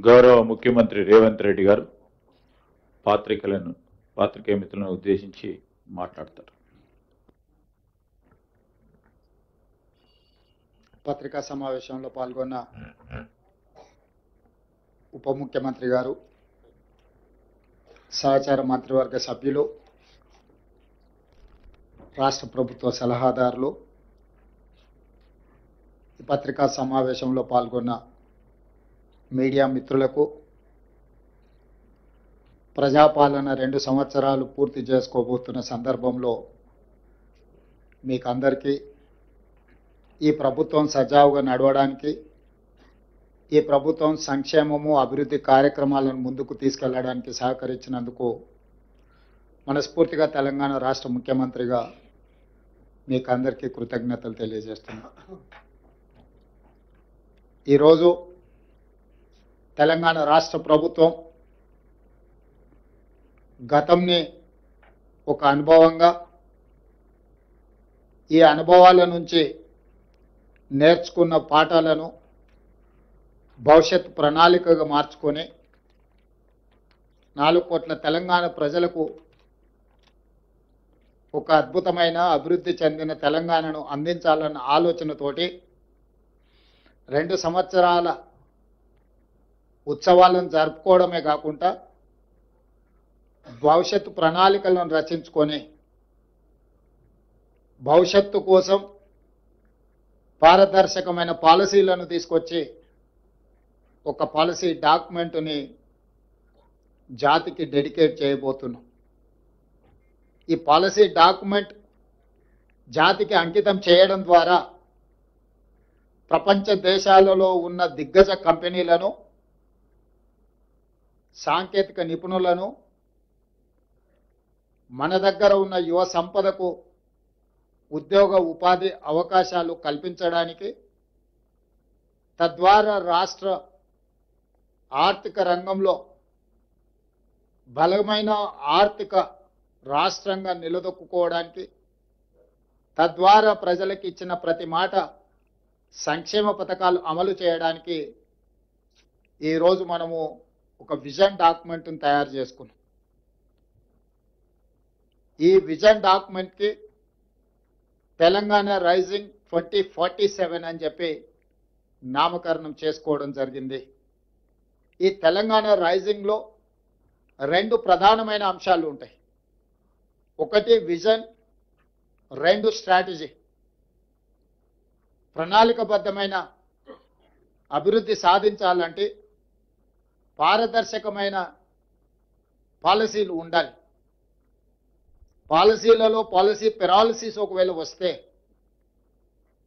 గౌరవ ముఖ్యమంత్రి రేవంత్ రెడ్డి గారు పాత్రికేయ మిత్రులను ఉద్దేశించి మాట్లాడతారు. పత్రికా సమావేశంలో పాల్గొన్న ఉప ముఖ్యమంత్రి గారు, సహచార మంత్రివర్గ సభ్యులు, రాష్ట్ర ప్రభుత్వ సలహాదారులు, ఈ పత్రికా సమావేశంలో పాల్గొన్న మీడియా మిత్రులకు, ప్రజాపాలన 2 సంవత్సరాలు పూర్తి చేసుకోబోతున్న సందర్భంలో మీకు అందరికీ ఈ ప్రభుత్వం సజావుగా నడవడానికి, ఈ ప్రభుత్వం సంక్షేమము అభివృద్ధి కార్యక్రమాలను ముందుకు తీసుకెళ్లడానికి సహకరించినందుకు మనస్ఫూర్తిగా తెలంగాణ రాష్ట్ర ముఖ్యమంత్రిగా మీకు అందరికీ కృతజ్ఞతలు తెలియజేస్తున్నాను. ఈరోజు తెలంగాణ రాష్ట్ర ప్రభుత్వం గతంని ఒక అనుభవంగా, ఈ అనుభవాల నుంచి నేర్చుకున్న పాఠాలను భవిష్యత్ ప్రణాళికగా మార్చుకొని 4 కోట్ల తెలంగాణ ప్రజలకు ఒక అద్భుతమైన అభివృద్ధి చెందిన తెలంగాణను అందించాలన్న ఆలోచనతోటి 2 సంవత్సరాల ఉత్సవాలను జరుపుకోవడమే కాకుండా భవిష్యత్తు ప్రణాళికలను రచించుకొని భవిష్యత్తు కోసం పారదర్శకమైన పాలసీలను తీసుకొచ్చి ఒక పాలసీ డాక్యుమెంట్ని జాతికి డెడికేట్ చేయబోతున్నాం. ఈ పాలసీ డాక్యుమెంట్ జాతికి అంకితం చేయడం ద్వారా ప్రపంచ దేశాలలో ఉన్న దిగ్గజ కంపెనీలను, సాంకేతిక నిపుణులను, మన దగ్గర ఉన్న యువ సంపదకు ఉద్యోగ ఉపాధి అవకాశాలు కల్పించడానికి, తద్వారా రాష్ట్ర ఆర్థిక రంగంలో బలమైన ఆర్థిక రాష్ట్రంగా నిలదొక్కుకోవడానికి, తద్వారా ప్రజలకు ఇచ్చిన ప్రతి మాట సంక్షేమ పథకాలు అమలు చేయడానికి ఈరోజు మనము ఒక విజన్ డాక్యుమెంట్ని తయారు చేసుకున్నాం. ఈ విజన్ డాక్యుమెంట్కి తెలంగాణ రైజింగ్ 2047 అని చెప్పి నామకరణం చేసుకోవడం జరిగింది. ఈ తెలంగాణ రైజింగ్లో 2 ప్రధానమైన అంశాలు ఉంటాయి. ఒకటి విజన్, 2 స్ట్రాటజీ. ప్రణాళికబద్ధమైన అభివృద్ధి సాధించాలంటే పారదర్శకమైన పాలసీలు ఉండాలి. పాలసీలలో పాలసీ పెరాలసిస్ ఒకవేళ వస్తే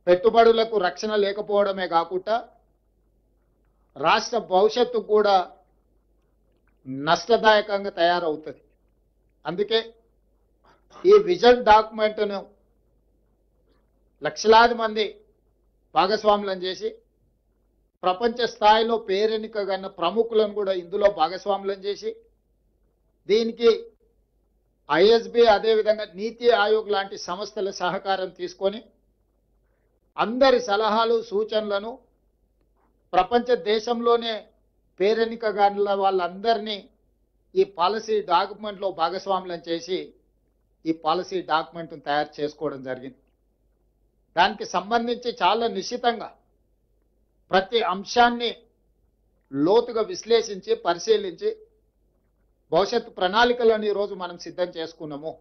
పెట్టుబడులకు రక్షణ లేకపోవడమే కాకుండా రాష్ట్ర భవిష్యత్తు కూడా నష్టదాయకంగా తయారవుతుంది. అందుకే ఈ విజన్ డాక్యుమెంట్ను లక్షలాది మంది భాగస్వాములను చేసి ప్రపంచ స్థాయిలో పేరెన్నికగన్న ప్రముఖులను కూడా ఇందులో భాగస్వాములను చేసి దీనికి ఐఎస్బి, అదేవిధంగా నీతి ఆయోగ్ లాంటి సంస్థల సహకారం తీసుకొని అందరి సలహాలు సూచనలను ప్రపంచ దేశంలోనే పేరెన్నికగల వాళ్ళందరినీ ఈ పాలసీ డాక్యుమెంట్లో భాగస్వాములను చేసి ఈ పాలసీ డాక్యుమెంట్ను తయారు చేసుకోవడం జరిగింది. దానికి సంబంధించి చాలా నిశ్చితంగా ప్రతి అంశాన్ని లోతుగా విశ్లేషించి పరిశీలించి భవిష్యత్తు ప్రణాళికలను ఈరోజు మనం సిద్ధం చేసుకున్నాము.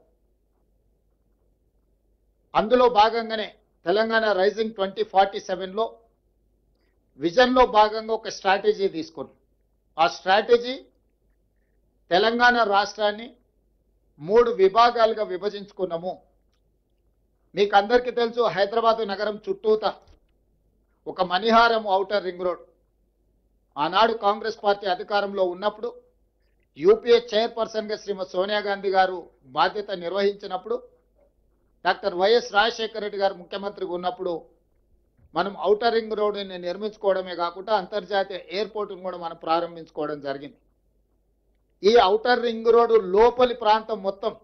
అందులో భాగంగానే తెలంగాణ రైజింగ్ 2047లో విజన్లో భాగంగా ఒక స్ట్రాటజీ తీసుకున్నాం. ఆ స్ట్రాటజీ తెలంగాణ రాష్ట్రాన్ని 3 విభాగాలుగా విభజించుకున్నాము. మీకు అందరికీ తెలుసు, హైదరాబాద్ నగరం చుట్టూత ఒక మణిహారం ఔటర్ రింగ్ రోడ్. ఆనాడు కాంగ్రెస్ పార్టీ అధికారంలో ఉన్నప్పుడు యూపీఏ చైర్పర్సన్గా శ్రీమతి సోనియా గాంధీ గారు బాధ్యత నిర్వహించినప్పుడు, డాక్టర్ వైఎస్ రాజశేఖర రెడ్డి గారు ముఖ్యమంత్రిగా ఉన్నప్పుడు మనం ఔటర్ రింగ్ రోడ్ని నిర్మించుకోవడమే కాకుండా అంతర్జాతీయ ఎయిర్పోర్ట్ను కూడా మనం ప్రారంభించుకోవడం జరిగింది. ఈ ఔటర్ రింగ్ రోడ్డు లోపలి ప్రాంతం మొత్తం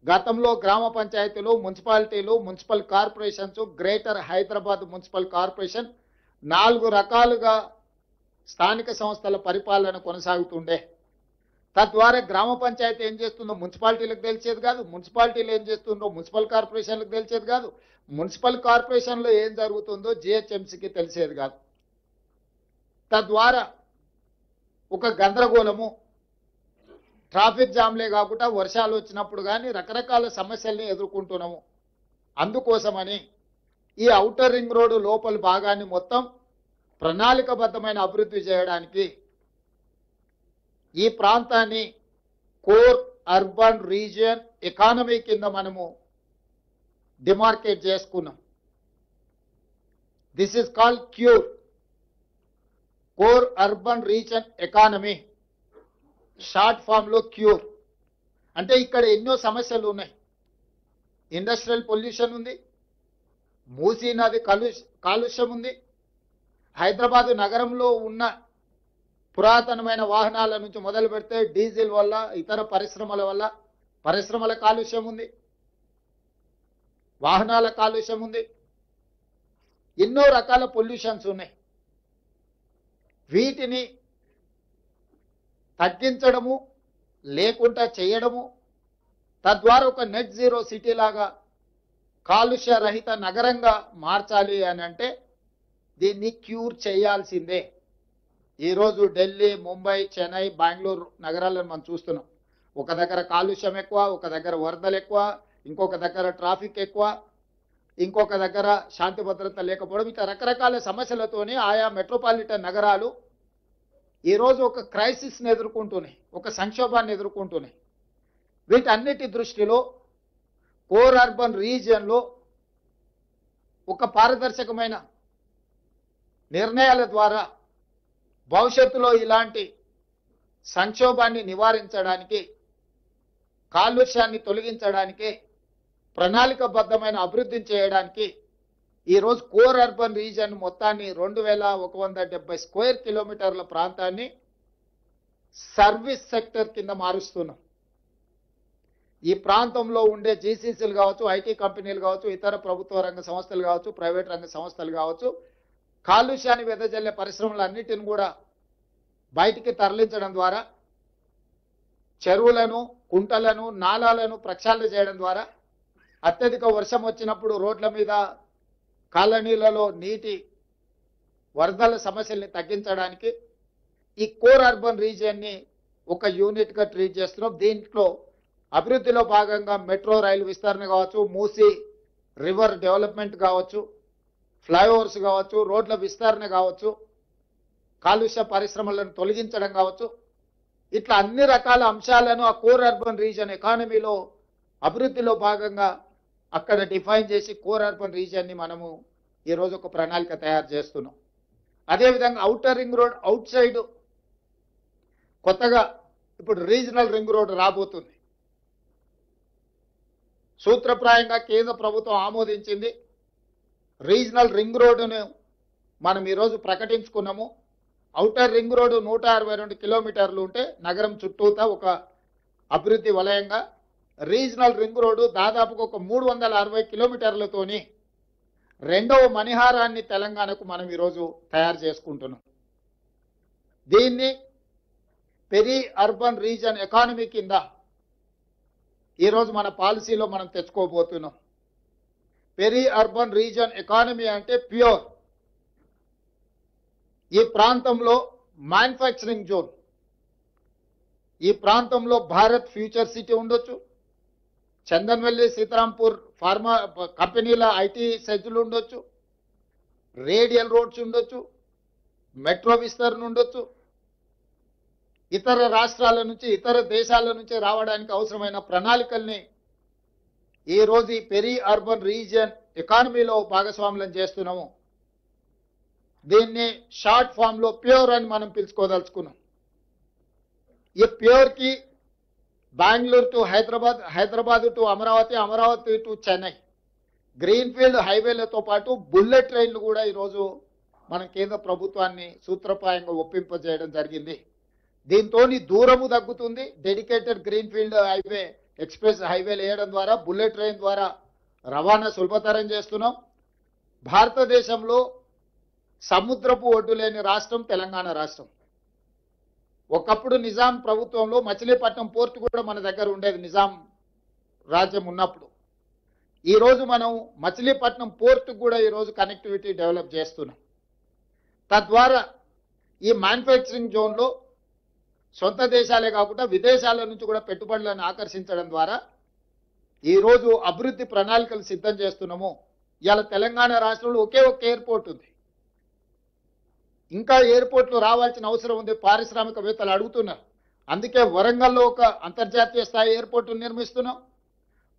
గతంలో గ్రామ పంచాయతీలు, మున్సిపాలిటీలు, municipal corporations, greater Hyderabad municipal corporation 4 రకాలుగా స్థానిక సంస్థల పరిపాలన కొనసాగుతుండే. తద్వారా గ్రామ పంచాయతీ ఏం చేస్తుందో మున్సిపాలిటీలకు తెలిసేది కాదు, మున్సిపాలిటీలు ఏం చేస్తుందో మున్సిపల్ కార్పొరేషన్లకు తెలిసేది కాదు, మున్సిపల్ కార్పొరేషన్లో ఏం జరుగుతుందో జిహెచ్ఎంసీకి తెలిసేది కాదు. తద్వారా ఒక గందరగోళము, ట్రాఫిక్ జామ్లే కాకుండా వర్షాలు వచ్చినప్పుడు కానీ రకరకాల సమస్యల్ని ఎదుర్కొంటున్నాము. అందుకోసమని ఈ ఔటర్ రింగ్ రోడ్డు లోపల భాగాన్ని మొత్తం ప్రణాళికబద్ధమైన అభివృద్ధి చేయడానికి ఈ ప్రాంతాన్ని కోర్ అర్బన్ రీజియన్ ఎకానమీ కింద మనము డిమార్కేట్ చేసుకున్నాం. This is called CURE, core urban region economy, short form లో క్యూర్. అంటే ఇక్కడ ఎన్నో సమస్యలు ఉన్నాయి. ఇండస్ట్రియల్ పొల్యూషన్ ఉంది, మూసీ నది కాలుష్యం ఉంది, హైదరాబాదు నగరంలో ఉన్న పురాతనమైన వాహనాల నుంచి మొదలు పెడితే డీజిల్ వల్ల ఇతర పరిశ్రమల వల్ల పరిశ్రమల కాలుష్యం ఉంది, వాహనాల కాలుష్యం ఉంది, ఎన్నో రకాల పొల్యూషన్స్ ఉన్నాయి. వీటిని తగ్గించడము లేకుండా చేయడము, తద్వారా ఒక నెట్ జీరో సిటీ లాగా కాలుష్య రహిత నగరంగా మార్చాలి అని అంటే దీన్ని క్యూర్ చేయాల్సిందే. ఈరోజు ఢిల్లీ, ముంబై, చెన్నై, బెంగళూరు నగరాలను మనం చూస్తున్నాం. ఒక దగ్గర కాలుష్యం ఎక్కువ, ఒక దగ్గర వరదలు ఎక్కువ, ఇంకొక దగ్గర ట్రాఫిక్ ఎక్కువ, ఇంకొక దగ్గర శాంతి భద్రత లేకపోవడం, ఇట్లా రకరకాల సమస్యలతోనే ఆయా మెట్రోపాలిటన్ నగరాలు ఈరోజు ఒక క్రైసిస్ని ఎదుర్కొంటున్నాయి, ఒక సంక్షోభాన్ని ఎదుర్కొంటున్నాయి. వీటన్నిటి దృష్టిలో కోర్ అర్బన్ రీజియన్లో ఒక పారదర్శకమైన నిర్ణయాల ద్వారా భవిష్యత్తులో ఇలాంటి సంక్షోభాన్ని నివారించడానికి, కాలుష్యాన్ని తొలగించడానికి, ప్రణాళికబద్ధమైన అభివృద్ధిని చేయడానికి ఈరోజు కోర్ అర్బన్ రీజియన్ మొత్తాన్ని 2170 స్క్వేర్ కిలోమీటర్ల ప్రాంతాన్ని సర్వీస్ సెక్టర్ కింద మారుస్తున్నాం. ఈ ప్రాంతంలో ఉండే జీసీసీలు కావచ్చు, ఐటీ కంపెనీలు కావచ్చు, ఇతర ప్రభుత్వ రంగ సంస్థలు కావచ్చు, ప్రైవేట్ రంగ సంస్థలు కావచ్చు, కాలుష్యాన్ని వెదజల్లే పరిశ్రమలన్నిటిని కూడా బయటికి తరలించడం ద్వారా, చెరువులను, కుంటలను, నాలాలను ప్రక్షాళన చేయడం ద్వారా, అత్యధిక వర్షం వచ్చినప్పుడు రోడ్ల మీద, కాలనీలలో నీటి వరదల సమస్యల్ని తగ్గించడానికి ఈ కోర్ అర్బన్ రీజియన్ని ఒక యూనిట్గా ట్రీట్ చేస్తున్నాం. దీంట్లో అభివృద్ధిలో భాగంగా మెట్రో రైలు విస్తరణ కావచ్చు, మూసీ రివర్ డెవలప్మెంట్ కావచ్చు, ఫ్లైఓవర్స్ కావచ్చు, రోడ్ల విస్తరణ కావచ్చు, కాలుష్య పరిశ్రమలను తొలగించడం కావచ్చు, ఇట్లా అన్ని రకాల అంశాలను ఆ కోర్ అర్బన్ రీజియన్ ఎకానమీలో అభివృద్ధిలో భాగంగా అక్కడ డిఫైన్ చేసి కోర్ అర్బన్ రీజియన్ని మనము ఈరోజు ఒక ప్రణాళిక తయారు చేస్తున్నాం. అదేవిధంగా outer ring road out side కొత్తగా ఇప్పుడు రీజనల్ రింగ్ రోడ్ రాబోతుంది. సూత్రప్రాయంగా కేంద్ర ప్రభుత్వం ఆమోదించింది. రీజనల్ రింగ్ రోడ్డును మనం ఈరోజు ప్రకటించుకున్నాము. ఔటర్ రింగ్ రోడ్డు 162 కిలోమీటర్లు ఉంటే నగరం చుట్టూతా ఒక అభివృద్ధి వలయంగా, రీజనల్ రింగ్ రోడ్డు దాదాపుగా ఒక 360 కిలోమీటర్లతోని రెండవ మణిహారాన్ని తెలంగాణకు మనం ఈరోజు తయారు చేసుకుంటున్నాం. దీన్ని పెరి అర్బన్ రీజన్ ఎకానమీ కింద ఈరోజు మన పాలసీలో మనం తెచ్చుకోబోతున్నాం. పెరి అర్బన్ రీజన్ ఎకానమీ అంటే ప్యూర్. ఈ ప్రాంతంలో మ్యానుఫ్యాక్చరింగ్ జోన్, ఈ ప్రాంతంలో భారత్ ఫ్యూచర్ సిటీ ఉండొచ్చు, చందన్వెల్లి, సీతారాంపూర్ ఫార్మా కంపెనీల ఐటీ సెజ్లు ఉండొచ్చు, రేడియల్ రోడ్స్ ఉండొచ్చు, మెట్రో విస్తరణ ఉండొచ్చు, ఇతర రాష్ట్రాల నుంచి, ఇతర దేశాల నుంచి రావడానికి అవసరమైన ప్రణాళికల్ని ఈరోజు ఈ పెరి అర్బన్ రీజియన్ ఎకానమీలో భాగస్వాములను చేస్తున్నాము. దీన్ని షార్ట్ ఫామ్ లో ప్యూర్ అని మనం పిలుచుకోదలుచుకున్నాం. ఈ ప్యూర్ కి Bengaluru to Hyderabad, Hyderabad to Amaravati, Amaravati to Chennai greenfield హైవేలతో పాటు బుల్లెట్ ట్రైన్లు కూడా ఈరోజు మనం కేంద్ర ప్రభుత్వాన్ని సూత్రప్రాయంగా ఒప్పింపజేయడం జరిగింది. దీంతో దూరము తగ్గుతుంది. డెడికేటెడ్ గ్రీన్ఫీల్డ్ హైవే, ఎక్స్ప్రెస్ హైవేలు వేయడం ద్వారా, బుల్లెట్ ట్రైన్ ద్వారా రవాణా సులభతరం చేస్తున్నాం. భారతదేశంలో సముద్రపు ఒడ్డు లేని రాష్ట్రం తెలంగాణ రాష్ట్రం. ఒకప్పుడు నిజాం ప్రభుత్వంలో మచిలీపట్నం పోర్టు కూడా మన దగ్గర ఉండేది నిజాం రాజ్యం ఉన్నప్పుడు. ఈరోజు మనం మచిలీపట్నం పోర్టు కూడా ఈరోజు కనెక్టివిటీ డెవలప్ చేస్తున్నాం. తద్వారా ఈ మ్యానుఫ్యాక్చరింగ్ జోన్లో సొంత దేశాలే కాకుండా విదేశాల నుంచి కూడా పెట్టుబడులను ఆకర్షించడం ద్వారా ఈరోజు అభివృద్ధి ప్రణాళికలు సిద్ధం చేస్తున్నాము. ఇవాళ తెలంగాణ రాష్ట్రంలో ఒకే ఒక ఎయిర్పోర్ట్ ఉంది. ఇంకా ఎయిర్పోర్ట్లు రావాల్సిన అవసరం ఉంది. పారిశ్రామికవేత్తలు అడుగుతున్నారు. అందుకే వరంగల్లో ఒక అంతర్జాతీయ స్థాయి ఎయిర్పోర్టు నిర్మిస్తున్నాం.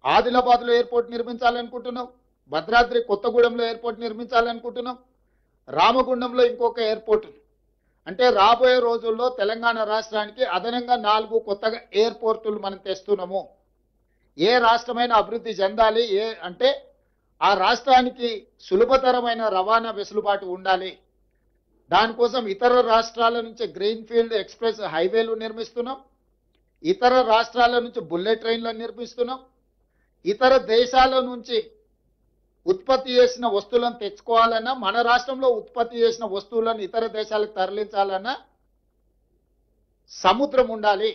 ఆదిలాబాద్లో ఎయిర్పోర్ట్ నిర్మించాలనుకుంటున్నాం. భద్రాద్రి కొత్తగూడెంలో ఎయిర్పోర్ట్ నిర్మించాలనుకుంటున్నాం. రామగుండంలో ఇంకొక ఎయిర్పోర్ట్. అంటే రాబోయే రోజుల్లో తెలంగాణ రాష్ట్రానికి అదనంగా 4 కొత్తగా ఎయిర్పోర్టులు మనం తెస్తున్నాము. ఏ రాష్ట్రమైన అభివృద్ధి చెందాలి అంటే ఆ రాష్ట్రానికి సులభతరమైన రవాణా వెసులుబాటు ఉండాలి. దానికోసం ఇతర రాష్ట్రాల నుంచి గ్రీన్ఫీల్డ్ ఎక్స్ప్రెస్ హైవేలు నిర్మిస్తున్నాం. ఇతర రాష్ట్రాల నుంచి బుల్లెట్ ట్రైన్లను నిర్మిస్తున్నాం. ఇతర దేశాల నుంచి ఉత్పత్తి చేసిన వస్తువులను తెచ్చుకోవాలన్నా, మన రాష్ట్రంలో ఉత్పత్తి చేసిన వస్తువులను ఇతర దేశాలకు తరలించాలన్నా సముద్రం ఉండాలి.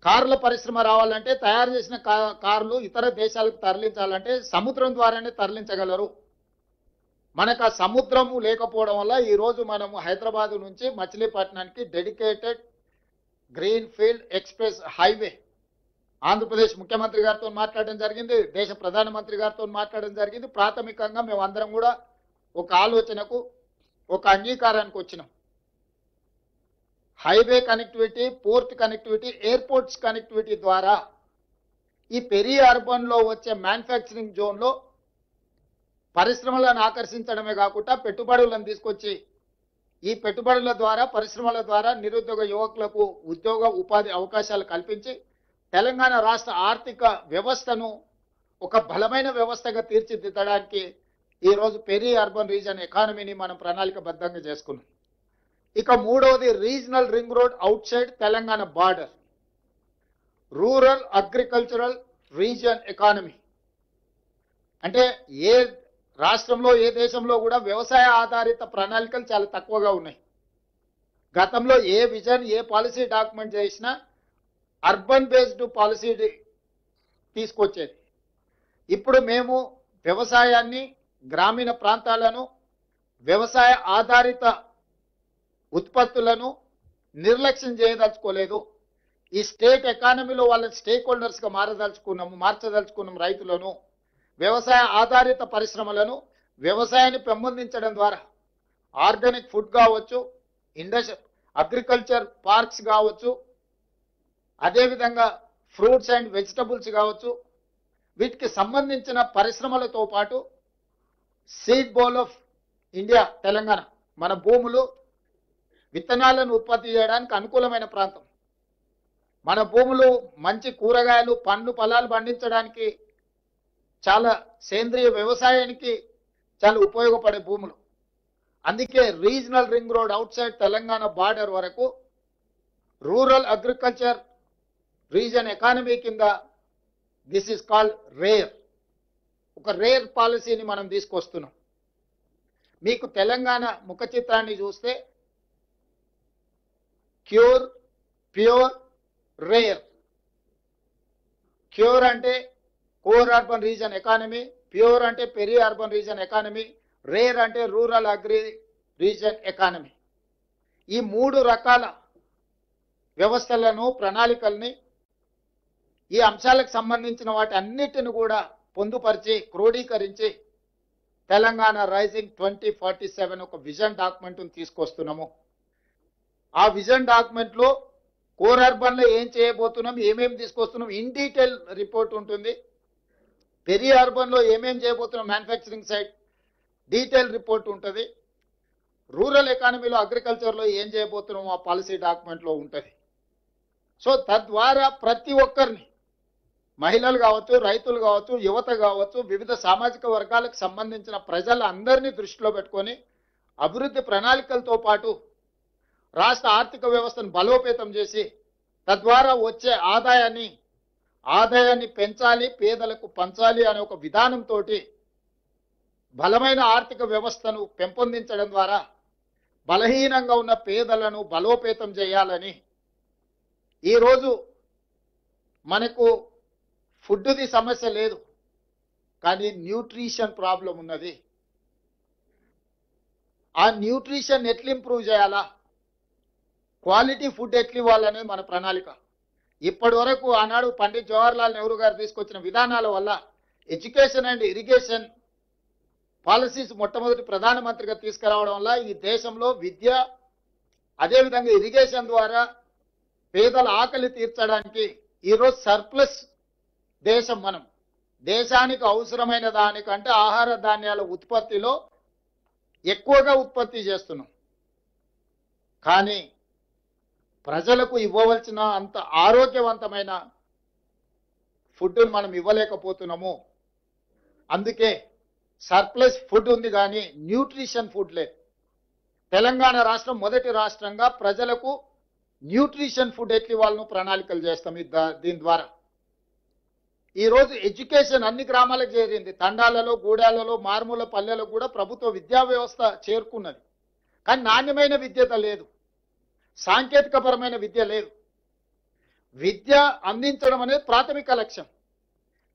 కార్ల పరిశ్రమ రావాలంటే, తయారు చేసిన కార్లు ఇతర దేశాలకు తరలించాలంటే సముద్రం ద్వారానే తరలించగలరు. మనకు ఆ సముద్రము లేకపోవడం వల్ల ఈరోజు మనము హైదరాబాద్ నుంచి మచిలీపట్నానికి dedicated green field express highway Andhra Pradesh ముఖ్యమంత్రి గారితో మాట్లాడడం జరిగింది. దేశ ప్రధానమంత్రి గారితో మాట్లాడడం జరిగింది. ప్రాథమికంగా మేము అందరం కూడా ఒక ఆలోచనకు, ఒక అంగీకారానికి వచ్చినాం. Highway connectivity, port connectivity, airports connectivity ద్వారా ఈ పెరి అర్బన్లో వచ్చే మ్యానుఫ్యాక్చరింగ్ జోన్లో పరిశ్రమలను ఆకర్షించడమే కాకుండా పెట్టుబడులను తీసుకొచ్చి ఈ పెట్టుబడుల ద్వారా, పరిశ్రమల ద్వారా నిరుద్యోగ యువకులకు ఉద్యోగ ఉపాధి అవకాశాలు కల్పించి తెలంగాణ రాష్ట్ర ఆర్థిక వ్యవస్థను ఒక బలమైన వ్యవస్థగా తీర్చిదిద్దడానికి ఈరోజు పెరి అర్బన్ రీజన్ ఎకానమీని మనం ప్రణాళికబద్ధంగా చేసుకున్నాం. ఇక మూడవది regional ring road outside Telangana border, rural agricultural reason economy. అంటే ఏ రాష్ట్రంలో, ఏ దేశంలో కూడా వ్యవసాయ ఆధారిత ప్రణాళికలు చాలా తక్కువగా ఉన్నాయి. గతంలో ఏ విజన్, ఏ పాలసీ డాక్యుమెంట్ చేసినా అర్బన్ బేస్డ్ పాలసీ తీసుకొచ్చేది. ఇప్పుడు మేము వ్యవసాయాన్ని, గ్రామీణ ప్రాంతాలను, వ్యవసాయ ఆధారిత ఉత్పత్తులను నిర్లక్ష్యం చేయదలుచుకోలేదు. ఈ స్టేట్ ఎకానమీలో వాళ్ళ స్టేక్ హోల్డర్స్గా మార్చదలుచుకున్నాం. రైతులను, వ్యవసాయ ఆధారిత పరిశ్రమలను, వ్యవసాయాన్ని పెంపొందించడం ద్వారా ఆర్గానిక్ ఫుడ్ కావచ్చు, అగ్రికల్చర్ పార్క్స్ కావచ్చు, అదేవిధంగా ఫ్రూట్స్ అండ్ వెజిటబుల్స్ కావచ్చు, వీటికి సంబంధించిన పరిశ్రమలతో పాటు seed bowl of India Telangana, మన భూములు విత్తనాలను ఉత్పత్తి చేయడానికి అనుకూలమైన ప్రాంతం. మన భూములు మంచి కూరగాయలు, పండ్లు, ఫలాలు పండించడానికి, చాలా సేంద్రియ వ్యవసాయానికి చాలా ఉపయోగపడే భూములు. అందుకే regional ring road outside Telangana border వరకు రూరల్ అగ్రికల్చర్ రీజన్ ఎకానమీ కింద దిస్ ఈజ్ కాల్డ్ రేర్, ఒక రేర్ పాలసీని మనం తీసుకొస్తున్నాం. మీకు తెలంగాణ ముఖ చిత్రాన్ని చూస్తే క్యూర్, ప్యూర్, రేర్. క్యూర్ అంటే core urban region economy, pure అంటే peri urban region economy, rare అంటే రూరల్ అగ్రి రీజన్ ఎకానమీ. ఈ 3 రకాల వ్యవస్థలను, ప్రణాళికల్ని, ఈ అంశాలకు సంబంధించిన వాటి అన్నిటిని కూడా పొందుపరిచి, క్రోడీకరించి తెలంగాణ రైజింగ్ 2047 ఒక విజన్ డాక్యుమెంట్ను తీసుకొస్తున్నాము. ఆ విజన్ డాక్యుమెంట్లో కోర్ అర్బన్లో ఏం చేయబోతున్నాం, ఏమేమి తీసుకొస్తున్నాం, ఇన్ డీటెయిల్ రిపోర్ట్ ఉంటుంది. పెరి అర్బన్లో ఏమేం చేయబోతున్నాం, మ్యానుఫ్యాక్చరింగ్ సైడ్ డీటెయిల్ రిపోర్ట్ ఉంటుంది. రూరల్ ఎకానమీలో, అగ్రికల్చర్లో ఏం చేయబోతున్నాం ఆ పాలసీ డాక్యుమెంట్లో ఉంటుంది. సో తద్వారా ప్రతి ఒక్కరిని, మహిళలు కావచ్చు, రైతులు కావచ్చు, యువత కావచ్చు, వివిధ సామాజిక వర్గాలకు సంబంధించిన ప్రజలందరినీ దృష్టిలో పెట్టుకొని అభివృద్ధి ప్రణాళికలతో పాటు రాష్ట్ర ఆర్థిక వ్యవస్థను బలోపేతం చేసి తద్వారా వచ్చే ఆదాయాన్ని పెంచాలి, పేదలకు పంచాలి అనే ఒక విధానంతో బలమైన ఆర్థిక వ్యవస్థను పెంపొందించడం ద్వారా బలహీనంగా ఉన్న పేదలను బలోపేతం చేయాలని ఈరోజు మనకు ఫుడ్ది సమస్య లేదు, కానీ న్యూట్రిషన్ ప్రాబ్లం ఉన్నది. ఆ న్యూట్రిషన్ ఎట్లా ఇంప్రూవ్ చేయాలా, క్వాలిటీ ఫుడ్ ఎట్లా ఇవ్వాలనేది మన ప్రణాళిక. ఇప్పటి వరకు ఆనాడు పండిత్ జవహర్లాల్ నెహ్రూ గారు తీసుకొచ్చిన విధానాల వల్ల ఎడ్యుకేషన్ అండ్ ఇరిగేషన్ పాలసీస్ మొట్టమొదటి ప్రధానమంత్రిగా తీసుకురావడం వల్ల ఈ దేశంలో విద్య, అదేవిధంగా ఇరిగేషన్ ద్వారా పేదల ఆకలి తీర్చడానికి ఈరోజు సర్ప్లస్ దేశం. మనం దేశానికి అవసరమైన దానికంటే ఆహార ధాన్యాల ఉత్పత్తిలో ఎక్కువగా ఉత్పత్తి చేస్తున్నాం, కానీ ప్రజలకు ఇవ్వవలసిన అంత ఆరోగ్యవంతమైన ఫుడ్ను మనం ఇవ్వలేకపోతున్నాము. అందుకే సర్ప్లస్ ఫుడ్ ఉంది కానీ న్యూట్రిషన్ ఫుడ్ లేదు. తెలంగాణ రాష్ట్రం మొదటి రాష్ట్రంగా ప్రజలకు న్యూట్రిషన్ ఫుడ్ ఎట్లా ఇవ్వాలను ప్రణాళికలు చేస్తాం. దీని ద్వారా ఈరోజు ఎడ్యుకేషన్ అన్ని గ్రామాలకు చేరింది. తండాలలో, గూడాలలో, మారుమూల పల్లెలకు కూడా ప్రభుత్వ విద్యా వ్యవస్థ చేరుకున్నది. కానీ నాణ్యమైన విద్యత లేదు, సాంకేతికపరమైన విద్య లేదు. విద్య అందించడం అనేది ప్రాథమిక లక్ష్యం.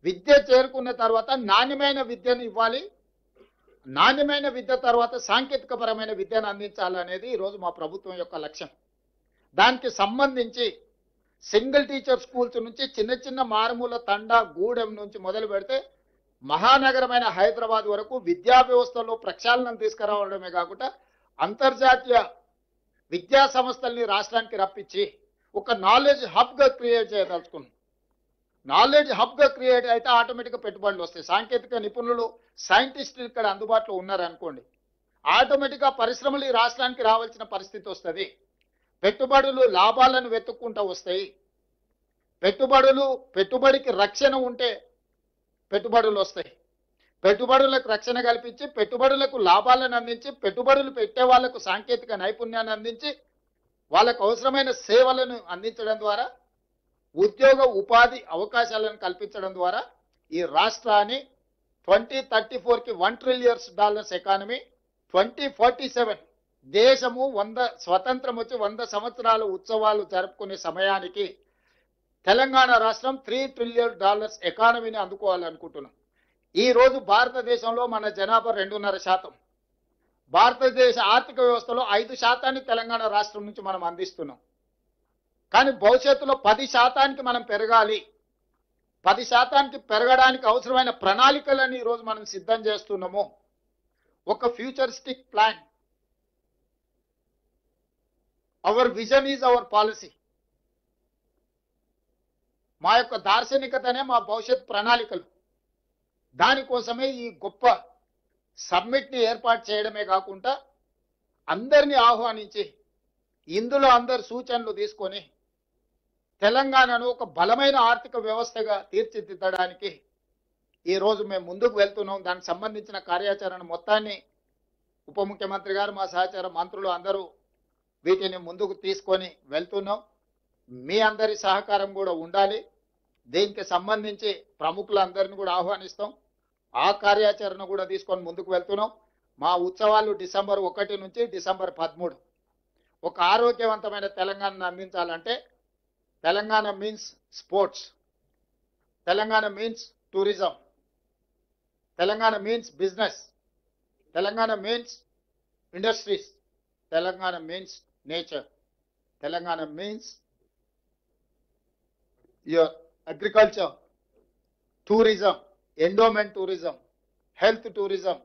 విద్య చేరుకున్న తర్వాత నాణ్యమైన విద్యను ఇవ్వాలి, నాణ్యమైన విద్య తర్వాత సాంకేతికపరమైన విద్యను అందించాలనేది ఈరోజు మా ప్రభుత్వం యొక్క లక్ష్యం. దానికి సంబంధించి సింగిల్ టీచర్ స్కూల్స్ నుంచి చిన్న చిన్న మారుమూల తండా, గూడెం నుంచి మొదలు పెడితే మహానగరమైన హైదరాబాద్ వరకు విద్యా వ్యవస్థలో ప్రక్షాళనం తీసుకురావడమే కాకుండా అంతర్జాతీయ విద్యా సంస్థల్ని రాష్ట్రానికి రప్పించి ఒక నాలెడ్జ్ హబ్గా క్రియేట్ చేయదలుచుకున్నాం. నాలెడ్జ్ హబ్గా క్రియేట్ అయితే ఆటోమేటిక్గా పెట్టుబడులు వస్తాయి. సాంకేతిక నిపుణులు, సైంటిస్టులు ఇక్కడ అందుబాటులో ఉన్నారనుకోండి, ఆటోమేటిక్గా పరిశ్రమలు ఈ రాష్ట్రానికి రావాల్సిన పరిస్థితి వస్తుంది. పెట్టుబడులు లాభాలను వెతుక్కుంటూ వస్తాయి. పెట్టుబడికి రక్షణ ఉంటే పెట్టుబడులు వస్తాయి. పెట్టుబడులకు రక్షణ కల్పించి, పెట్టుబడులకు లాభాలను అందించి, పెట్టుబడులు పెట్టే వాళ్లకు సాంకేతిక నైపుణ్యాన్ని అందించి, వాళ్ళకు అవసరమైన సేవలను అందించడం ద్వారా ఉద్యోగ ఉపాధి అవకాశాలను కల్పించడం ద్వారా ఈ రాష్ట్రాన్ని 2034కి $1 ట్రిలియన్ ఎకానమీ, 2047 దేశము 100 స్వతంత్రం వచ్చి 100 సంవత్సరాల ఉత్సవాలు జరుపుకునే సమయానికి తెలంగాణ రాష్ట్రం $3 ట్రిలియన్ ఎకానమీని అందుకోవాలనుకుంటున్నాం. ఈ రోజు భారతదేశంలో మన జనాభా 2.5%. భారతదేశ ఆర్థిక వ్యవస్థలో 5% తెలంగాణ రాష్ట్రం నుంచి మనం అందిస్తున్నాం. కానీ భవిష్యత్తులో 10% మనం పెరగాలి. 10% పెరగడానికి అవసరమైన ప్రణాళికలను ఈరోజు మనం సిద్ధం చేస్తున్నాము. ఒక futuristic plan. Hour vision is our policy. మా యొక్క దార్శనికతనే మా భవిష్యత్ ప్రణాళికలు. దానికోసమే ఈ గొప్ప సమ్మిట్ని ఏర్పాటు చేయడమే కాకుండా అందరినీ ఆహ్వానించి ఇందులో అందరి సూచనలు తీసుకొని తెలంగాణను ఒక బలమైన ఆర్థిక వ్యవస్థగా తీర్చిదిద్దడానికి ఈరోజు మేము ముందుకు వెళ్తున్నాం. దానికి సంబంధించిన కార్యాచరణ మొత్తాన్ని ఉప ముఖ్యమంత్రి గారు, మా సహచార మంత్రులు అందరూ వీటిని ముందుకు తీసుకొని వెళ్తున్నాం. మీ అందరి సహకారం కూడా ఉండాలి. దీనికి సంబంధించి ప్రముఖులందరినీ కూడా ఆహ్వానిస్తాం. ఆ కార్యాచరణ కూడా తీసుకొని ముందుకు వెళ్తున్నాం. మా ఉత్సవాలు డిసెంబర్ 1 నుంచి డిసెంబర్ 13. ఒక ఆరోగ్యవంతమైన తెలంగాణను అందించాలంటే Telangana means sports, Telangana means tourism, Telangana means business, Telangana means industries, Telangana means nature, Telangana means your agriculture, tourism, endowment tourism, health tourism,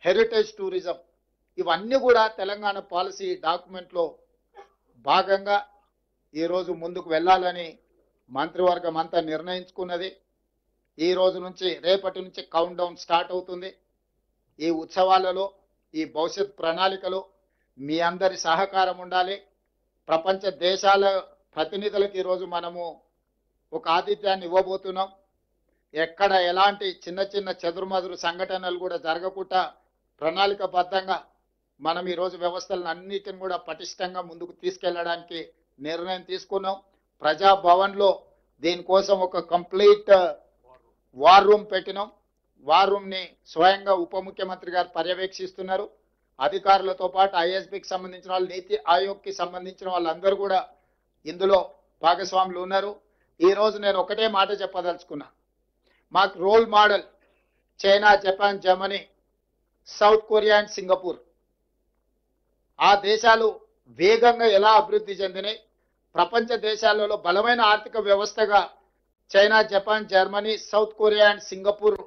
heritage tourism. ఇవన్నీ కూడా తెలంగాణ పాలసీ డాక్యుమెంట్లో భాగంగా ఈరోజు ముందుకు వెళ్ళాలని మంత్రివర్గం అంతా నిర్ణయించుకున్నది. ఈ రోజు నుంచి, రేపటి నుంచి కౌంట్ డౌన్ స్టార్ట్ అవుతుంది. ఈ ఉత్సవాలలో, ఈ భవిష్యత్ ప్రణాళికలో మీ అందరి సహకారం ఉండాలి. ప్రపంచ దేశాల ప్రతినిధులకు ఈరోజు మనము ఒక ఆతిథ్యాన్ని ఇవ్వబోతున్నాం. ఎక్కడ ఎలాంటి చిన్న చిన్న చెదురుమదురు సంఘటనలు కూడా జరగకుండా ప్రణాళికబద్ధంగా మనం ఈరోజు వ్యవస్థలను అన్నిటిని కూడా పటిష్టంగా ముందుకు తీసుకెళ్లడానికి నిర్ణయం తీసుకున్నాం. ప్రజాభవన్లో దీనికోసం ఒక కంప్లీట్ వార్ రూమ్ పెట్టినాం. వార్ రూమ్ని స్వయంగా ఉప ముఖ్యమంత్రి గారు పర్యవేక్షిస్తున్నారు. అధికారులతో పాటు ఐఎస్బికి సంబంధించిన వాళ్ళు, నీతి ఆయోగ్కి సంబంధించిన వాళ్ళందరూ కూడా ఇందులో భాగస్వాములు ఉన్నారు. ఈ రోజు నేను ఒకటే మాట చెప్పదలుచుకున్నా. మాకు role model China, Japan, Germany, South Korea and Singapore. ఆ దేశాలు వేగంగా ఎలా అభివృద్ధి చెందినాయి, ప్రపంచ దేశాలలో బలమైన ఆర్థిక వ్యవస్థగా China, Japan, Germany, South Korea and Singapore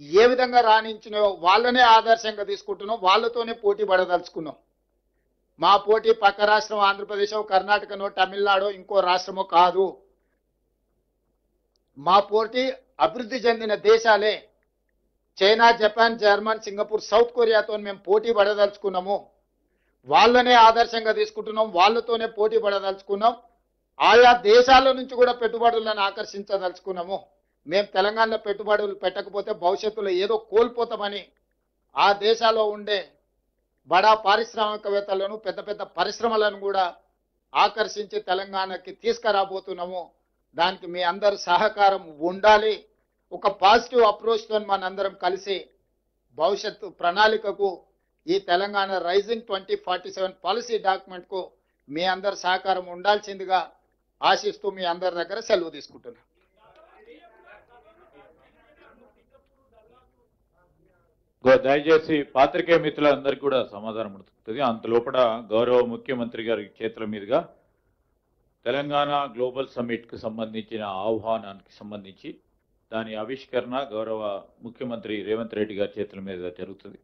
ఏ విధంగా రాణించినాయో వాళ్ళనే ఆదర్శంగా తీసుకుంటున్నాం. వాళ్ళతోనే పోటీ పడదలుచుకున్నాం. మా పోటీ పక్క రాష్ట్రం ఆంధ్రప్రదేశ్, కర్ణాటకనో, తమిళనాడో, ఇంకో రాష్ట్రమో కాదు. మా పోటీ అభివృద్ధి చెందిన దేశాలే. China, Japan, German, Singapore, South కొరియాతో మేము పోటీ పడదలుచుకున్నాము. వాళ్ళనే ఆదర్శంగా తీసుకుంటున్నాం. వాళ్ళతోనే పోటీ పడదలుచుకున్నాం. ఆయా దేశాల నుంచి కూడా పెట్టుబడులను ఆకర్షించదలుచుకున్నాము. మేము తెలంగాణలో పెట్టుబడులు పెట్టకపోతే భవిష్యత్తులో ఏదో కోల్పోతామని ఆ దేశాల్లో ఉండే బడా పారిశ్రామికవేత్తలను, పెద్ద పెద్ద పరిశ్రమలను కూడా ఆకర్షించి తెలంగాణకి తీసుకురాబోతున్నాము. దానికి మీ అందరి సహకారం ఉండాలి. ఒక పాజిటివ్ అప్రోచ్తో మనందరం కలిసి భవిష్యత్తు ప్రణాళికకు, ఈ తెలంగాణ రైజింగ్ 2047 పాలసీ డాక్యుమెంట్కు మీ అందరి సహకారం ఉండాల్సిందిగా ఆశిస్తూ మీ అందరి దగ్గర సెలవు తీసుకుంటున్నాను. దయచేసి పాత్రికేయ మిత్రులందరికీ కూడా సమాధానం ఉంటుంది. అంతలోపల గౌరవ ముఖ్యమంత్రి గారి చేతుల మీదుగా తెలంగాణ గ్లోబల్ సమ్మిట్కు సంబంధించిన ఆహ్వానానికి సంబంధించి దాని ఆవిష్కరణ గౌరవ ముఖ్యమంత్రి రేవంత్ రెడ్డి గారి చేతుల మీదుగా జరుగుతుంది.